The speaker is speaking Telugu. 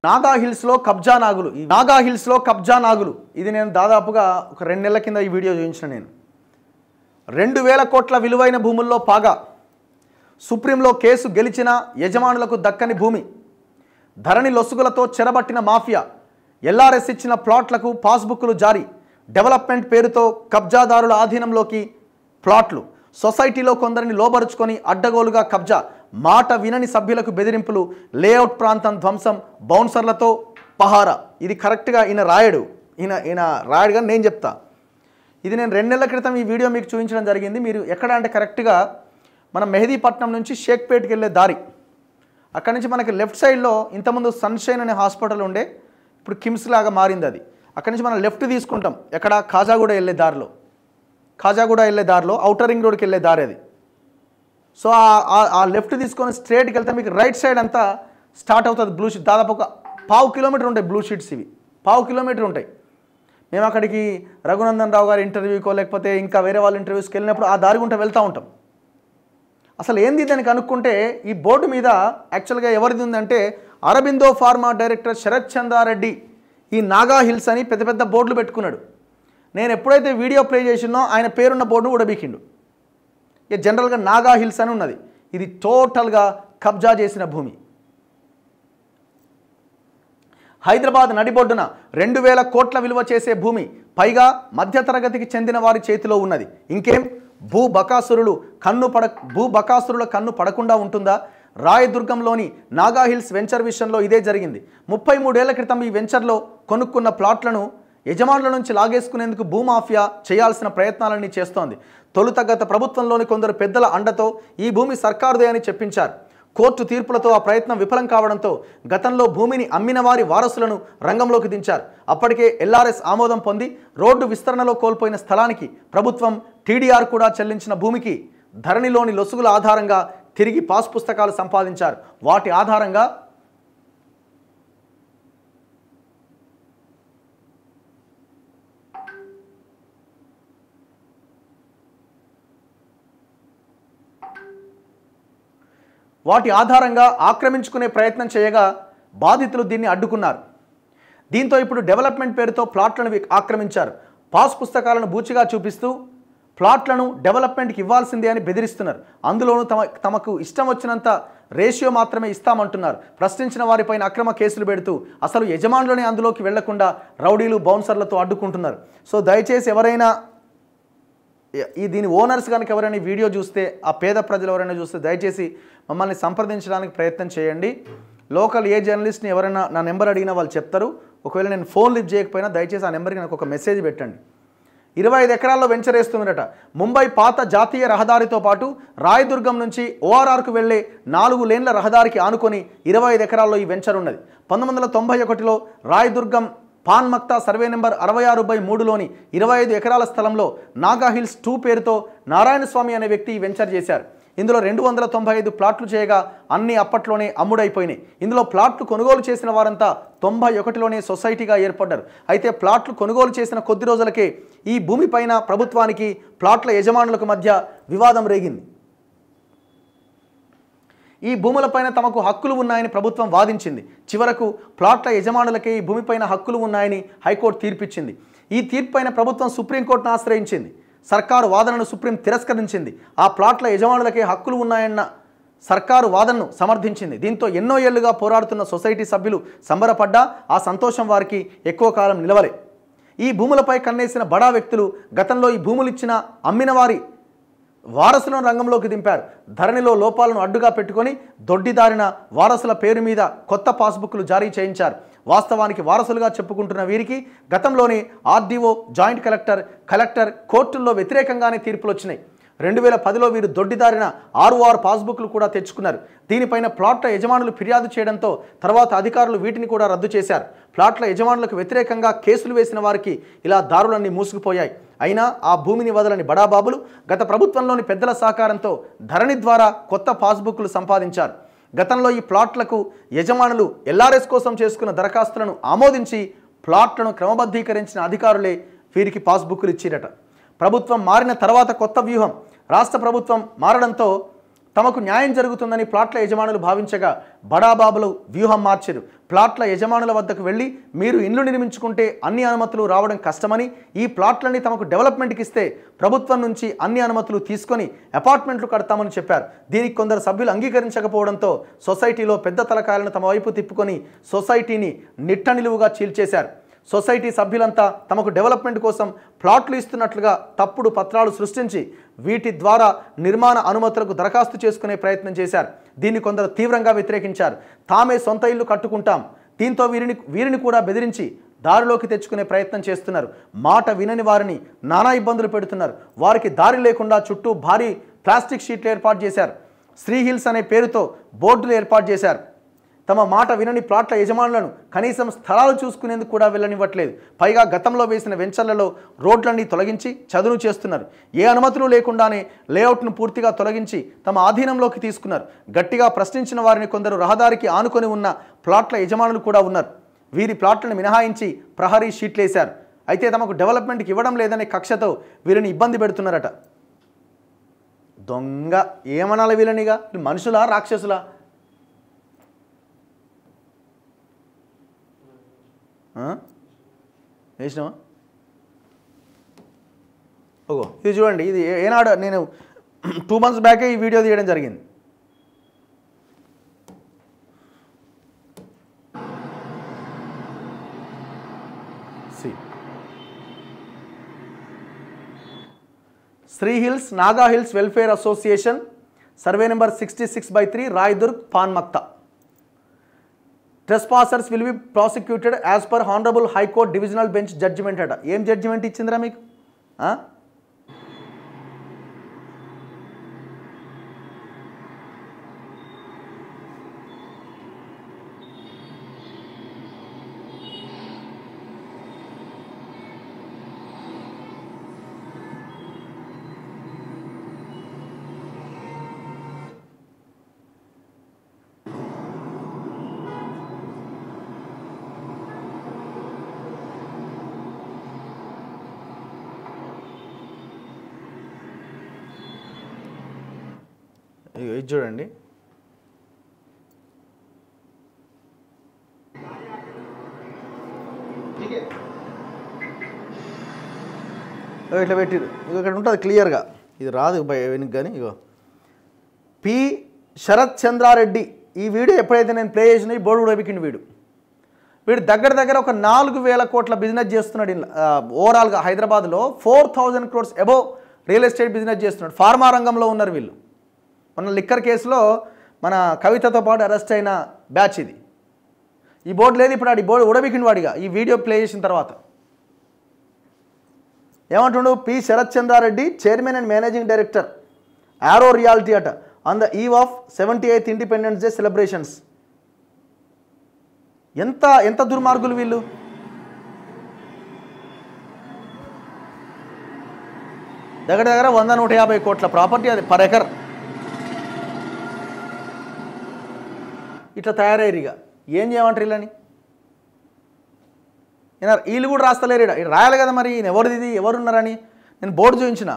నాగా హిల్స్లో కబ్జా నాగులు. ఈ నాగా హిల్స్లో కబ్జా నాగులు ఇది నేను దాదాపుగా ఒక 2 నెలల కింద ఈ వీడియో చూపించిన. నేను 2000 కోట్ల విలువైన భూముల్లో పాగా, సుప్రీంలో కేసు గెలిచిన యజమానులకు దక్కని భూమి, ధరణి లొసుగులతో చెరబట్టిన మాఫియా, ఎల్ఆర్ఎస్ ఇచ్చిన ప్లాట్లకు పాస్బుక్లు జారీ, డెవలప్మెంట్ పేరుతో కబ్జాదారుల ఆధీనంలోకి ప్లాట్లు, సొసైటీలో కొందరిని లోబరుచుకొని అడ్డగోలుగా కబ్జా, మాట వినని సభ్యులకు బెదిరింపులు, లేఅవుట్ ప్రాంతం ధ్వంసం, బౌన్సర్లతో పహారా. ఇది కరెక్ట్గా ఈయన రాయడు, ఈయన రాయడుగా నేను చెప్తా. ఇది నేను 2 నెలల క్రితం ఈ వీడియో మీకు చూపించడం జరిగింది. మీరు ఎక్కడ అంటే కరెక్ట్గా మనం మెహదీపట్నం నుంచి షేక్పేట్కి వెళ్ళే దారి, అక్కడి నుంచి మనకి లెఫ్ట్ సైడ్లో ఇంతకుముందు సన్షైన్ అనే హాస్పిటల్ ఉండే, ఇప్పుడు కిమ్స్ లాగా మారింది అది. అక్కడి నుంచి మనం లెఫ్ట్ తీసుకుంటాం, ఎక్కడ ఖాజాగూడ వెళ్ళే దారిలో, ఖాజాగూడ వెళ్ళే దారిలో ఔటర్ రింగ్ రోడ్కి వెళ్ళే దారి అది. సో ఆ లెఫ్ట్ తీసుకొని స్ట్రేట్కి వెళ్తే మీకు రైట్ సైడ్ అంతా స్టార్ట్ అవుతుంది బ్లూ షీట్. దాదాపు ఒక 1/2 కిలోమీటర్ ఉంటాయి బ్లూ షీట్స్, ఇవి 1/2 కిలోమీటర్ ఉంటాయి. మేము అక్కడికి రఘునందన్ రావు గారి ఇంటర్వ్యూకో లేకపోతే ఇంకా వేరే వాళ్ళ ఇంటర్వ్యూస్కి వెళ్ళినప్పుడు ఆ దారి గుంట వెళ్తూ ఉంటాం. అసలు ఏంది దానికి కనుక్కుంటే ఈ బోర్డు మీద యాక్చువల్గా ఎవరిది ఉందంటే అరబిందో ఫార్మా డైరెక్టర్ శరత్ చంద్రారెడ్డి ఈ నాగా హిల్స్ అని పెద్ద పెద్ద బోర్డులు పెట్టుకున్నాడు. నేను ఎప్పుడైతే వీడియో ప్లే చేసినో ఆయన పేరున్న బోర్డును ఉడబీకిండు. ఇక జనరల్గా నాగా హిల్స్ అని ఉన్నది. ఇది టోటల్గా కబ్జా చేసిన భూమి. హైదరాబాద్ నడిబొడ్డున 2000 కోట్ల విలువ చేసే భూమి, పైగా మధ్యతరగతికి చెందిన వారి చేతిలో ఉన్నది. ఇంకేం భూబకాసురుల కన్ను పడకుండా ఉంటుందా? రాయదుర్గంలోని నాగా హిల్స్ వెంచర్ విషయంలో ఇదే జరిగింది. 33 ఏళ్ల క్రితం ఈ వెంచర్లో కొనుక్కున్న ప్లాట్లను యజమానుల నుంచి లాగేసుకునేందుకు భూమాఫియా చేయాల్సిన ప్రయత్నాలన్నీ చేస్తోంది. తొలుత గత ప్రభుత్వంలోని కొందరు పెద్దల అండతో ఈ భూమి సర్కారుదే అని చెప్పించారు. కోర్టు తీర్పులతో ఆ ప్రయత్నం విఫలం కావడంతో గతంలో భూమిని అమ్మిన వారి వారసులను రంగంలోకి దించారు. అప్పటికే ఎల్ఆర్ఎస్ ఆమోదం పొంది రోడ్డు విస్తరణలో కోల్పోయిన స్థలానికి ప్రభుత్వం టీడీఆర్ కూడా చెల్లించిన భూమికి ధరణిలోని లొసుగుల ఆధారంగా తిరిగి పాస్ పుస్తకాలు సంపాదించారు. వాటి ఆధారంగా ఆక్రమించుకునే ప్రయత్నం చేయగా బాధితులు దీన్ని అడ్డుకున్నారు. దీంతో ఇప్పుడు డెవలప్మెంట్ పేరుతో ప్లాట్లను ఆక్రమించారు. పాస్ పుస్తకాలను బూచిగా చూపిస్తూ ప్లాట్లను డెవలప్మెంట్కి ఇవ్వాల్సిందే అని బెదిరిస్తున్నారు. అందులోనూ తమకు ఇష్టం వచ్చినంత రేషియో మాత్రమే ఇస్తామంటున్నారు. ప్రశ్నించిన వారిపైన అక్రమ కేసులు పెడుతూ అసలు యజమానులనే అందులోకి వెళ్లకుండా రౌడీలు బౌన్సర్లతో అడ్డుకుంటున్నారు. సో దయచేసి ఎవరైనా దీని ఓనర్స్ కనుక ఎవరైనా వీడియో చూస్తే, ఆ పేద ప్రజలు ఎవరైనా చూస్తే దయచేసి మమ్మల్ని సంప్రదించడానికి ప్రయత్నం చేయండి. లోకల్ ఏ జర్నలిస్ట్ని ఎవరైనా నా నెంబర్ అడిగినా వాళ్ళు చెప్తారు. ఒకవేళ నేను ఫోన్ లిఫ్ట్ చేయకపోయినా దయచేసి ఆ నెంబర్కి నాకు ఒక మెసేజ్ పెట్టండి. 25 ఎకరాల్లో వెంచర్ వేస్తున్నారట. ముంబై పాత జాతీయ రహదారితో పాటు రాయదుర్గం నుంచి ఓఆర్ఆర్కు వెళ్లే 4 లేన్ల రహదారికి ఆనుకొని 25 ఎకరాల్లో ఈ వెంచర్ ఉన్నది. 1991లో రాయదుర్గం పాన్ మక్తా సర్వే నెంబర్ 66/3లోని 25 ఎకరాల స్థలంలో నాగా హిల్స్ 2 పేరుతో నారాయణస్వామి అనే వ్యక్తి ఈ వెంచర్ చేశారు. ఇందులో 295 ప్లాట్లు చేయగా అన్ని అప్పట్లోనే అమ్ముడైపోయినాయి. ఇందులో ప్లాట్లు కొనుగోలు చేసిన వారంతా 91లోనే సొసైటీగా ఏర్పడ్డారు. అయితే ప్లాట్లు కొనుగోలు చేసిన కొద్ది రోజులకే ఈ భూమిపైన ప్రభుత్వానికి ప్లాట్ల యజమానులకు మధ్య వివాదం రేగింది. ఈ భూములపైన తమకు హక్కులు ఉన్నాయని ప్రభుత్వం వాదించింది. చివరకు ప్లాట్ల యజమానులకే ఈ భూమిపైన హక్కులు ఉన్నాయని హైకోర్టు తీర్పిచ్చింది. ఈ తీర్పుపైన ప్రభుత్వం సుప్రీంకోర్టును ఆశ్రయించింది. సర్కారు వాదనను సుప్రీం తిరస్కరించింది. ఆ ప్లాట్ల యజమానులకే హక్కులు ఉన్నాయన్న సర్కారు వాదనను సమర్థించింది. దీంతో ఎన్నో ఏళ్లుగా పోరాడుతున్న సొసైటీ సభ్యులు సంబరపడ్డా ఆ సంతోషం వారికి ఎక్కువ కాలం నిలవలే. ఈ భూములపై కన్నేసిన బడా వ్యక్తులు గతంలో ఈ భూములు ఇచ్చిన అమ్మిన వారి వారసులను రంగంలోకి దింపారు. ధరణిలో లోపాలను అడ్డుగా పెట్టుకొని దొడ్డిదారిన వారసుల పేరు మీద కొత్త పాస్బుక్లు జారీ చేయించారు. వాస్తవానికి వారసులుగా చెప్పుకుంటున్న వీరికి గతంలోనే ఆర్డీఓ, జాయింట్ కలెక్టర్ కోర్టుల్లో వ్యతిరేకంగానే తీర్పులు వచ్చినాయి. 2010లో వీరు దొడ్డిదారిన 6 పాస్బుక్లు కూడా తెచ్చుకున్నారు. దీనిపైన ప్లాట్ల యజమానులు ఫిర్యాదు చేయడంతో తర్వాత అధికారులు వీటిని కూడా రద్దు చేశారు. ప్లాట్ల యజమానులకు వ్యతిరేకంగా కేసులు వేసిన వారికి ఇలా దారులన్నీ మూసుకుపోయాయి. అయినా ఆ భూమిని వదలని బడాబాబులు గత ప్రభుత్వంలోని పెద్దల సహకారంతో ధరణి ద్వారా కొత్త పాస్బుక్లు సంపాదించారు. గతంలో ఈ ప్లాట్లకు యజమానులు ఎల్ఆర్ఎస్ కోసం చేసుకున్న దరఖాస్తులను ఆమోదించి ప్లాట్లను క్రమబద్ధీకరించిన అధికారులే వీరికి పాస్బుక్లు ఇచ్చిరట. ప్రభుత్వం మారిన తర్వాత కొత్త వ్యూహం. రాష్ట్ర ప్రభుత్వం మారడంతో తమకు న్యాయం జరుగుతుందని ప్లాట్ల యజమానులు భావించగా బడాబాబులు వ్యూహం మార్చారు. ప్లాట్ల యజమానుల వద్దకు వెళ్ళి మీరు ఇల్లు నిర్మించుకుంటే అన్ని అనుమతులు రావడం కష్టమని, ఈ ప్లాట్లని తమకు డెవలప్మెంట్కి ఇస్తే ప్రభుత్వం నుంచి అన్ని అనుమతులు తీసుకొని అపార్ట్మెంట్లు కడతామని చెప్పారు. దీనికి కొందరు సభ్యులు అంగీకరించకపోవడంతో సొసైటీలో పెద్ద తలకాయలను తమ వైపు తిప్పుకొని సొసైటీని నిట్ట నిలువుగా చీల్చేశారు. సొసైటీ సభ్యులంతా తమకు డెవలప్మెంట్ కోసం ప్లాట్లు ఇస్తున్నట్లుగా తప్పుడు పత్రాలు సృష్టించి వీటి ద్వారా నిర్మాణ అనుమతులకు దరఖాస్తు చేసుకునే ప్రయత్నం చేశారు. దీన్ని కొందరు తీవ్రంగా వ్యతిరేకించారు. తామే సొంత ఇల్లు కట్టుకుంటాం, దీంతో వీరిని కూడా బెదిరించి దారిలోకి తెచ్చుకునే ప్రయత్నం చేస్తున్నారు. మాట వినని వారిని నానా ఇబ్బందులు పెడుతున్నారు. వారికి దారి లేకుండా చుట్టూ భారీ ప్లాస్టిక్ షీట్లు ఏర్పాటు చేశారు. శ్రీ హిల్స్ అనే పేరుతో బోర్డులు ఏర్పాటు చేశారు. తమ మాట వినని ప్లాట్ల యజమానులను కనీసం స్థలాలు చూసుకునేందుకు కూడా వెళ్ళనివ్వట్లేదు. పైగా గతంలో వేసిన వెంచర్లలో రోడ్లన్నీ తొలగించి చదును చేస్తున్నారు. ఏ అనుమతులు లేకుండానే లేఅవుట్ను పూర్తిగా తొలగించి తమ ఆధీనంలోకి తీసుకున్నారు. గట్టిగా ప్రశ్నించిన వారిని కొందరు రహదారికి ఆనుకొని ఉన్న ప్లాట్ల యజమానులు కూడా ఉన్నారు. వీరి ప్లాట్లను మినహాయించి ప్రహరీ షీట్లేశారు. అయితే తమకు డెవలప్మెంట్కి ఇవ్వడం లేదనే కక్షతో వీరిని ఇబ్బంది పెడుతున్నారట. దొంగ ఏమనాలి వీళ్ళనిగా? మనుషులా రాక్షసులా? వేసినావా? ఓగో ఇది చూడండి, ఇది ఏనాడు నేను 2 months బ్యాకే ఈ వీడియో తీయడం జరిగింది. Sri hills Naga hills welfare association, survey number 66/3, Raidurg, Panmaktha. Trespassers will be prosecuted as per Honorable High Court Divisional Bench judgment అట. ఏం జడ్జిమెంట్ ఇచ్చిందిరా మీకు? ఇది చూడండి, ఇట్లా పెట్టిరు. ఇక ఇక్కడ ఉంటుంది క్లియర్గా, ఇది రాదు వెనుక కానీ. ఇగో పి శరత్ చంద్రారెడ్డి ఈ వీడియో ఎప్పుడైతే నేను ప్లే చేసిన ఈ బోర్డు కూడా ఎక్కింది. వీడు దగ్గర ఒక 4,000 కోట్ల బిజినెస్ చేస్తున్నాడు. ఓవరాల్గా హైదరాబాద్లో 4,000 crores above real estate business చేస్తున్నాడు. ఫార్మా రంగంలో ఉన్నారు వీళ్ళు. మన లిక్కర్ కేసులో మన కవితతో పాటు అరెస్ట్ అయిన బ్యాచ్ ఇది. ఈ బోర్డు లేదు ఇప్పుడు. ఈ బోర్డు ఉడబికిన వాడిగా ఈ వీడియో ప్లే చేసిన తర్వాత ఏమంటుండు? P Sharath Chandra Reddy, chairman and managing director, Auro realty అట, on the eve of 78th independence day celebrations. ఎంత దుర్మార్గులు వీళ్ళు! దగ్గర 100-150 కోట్ల ప్రాపర్టీ అది పర్ ఎకర్. ఇట్లా తయారయ్యారు. ఏం చేయమంటారు వీళ్ళని? వీళ్ళు కూడా రాస్తలేరు. రాయాలి కదా మరి, ఎవరిది ఎవరున్నారని. నేను బోర్డు చూపించిన.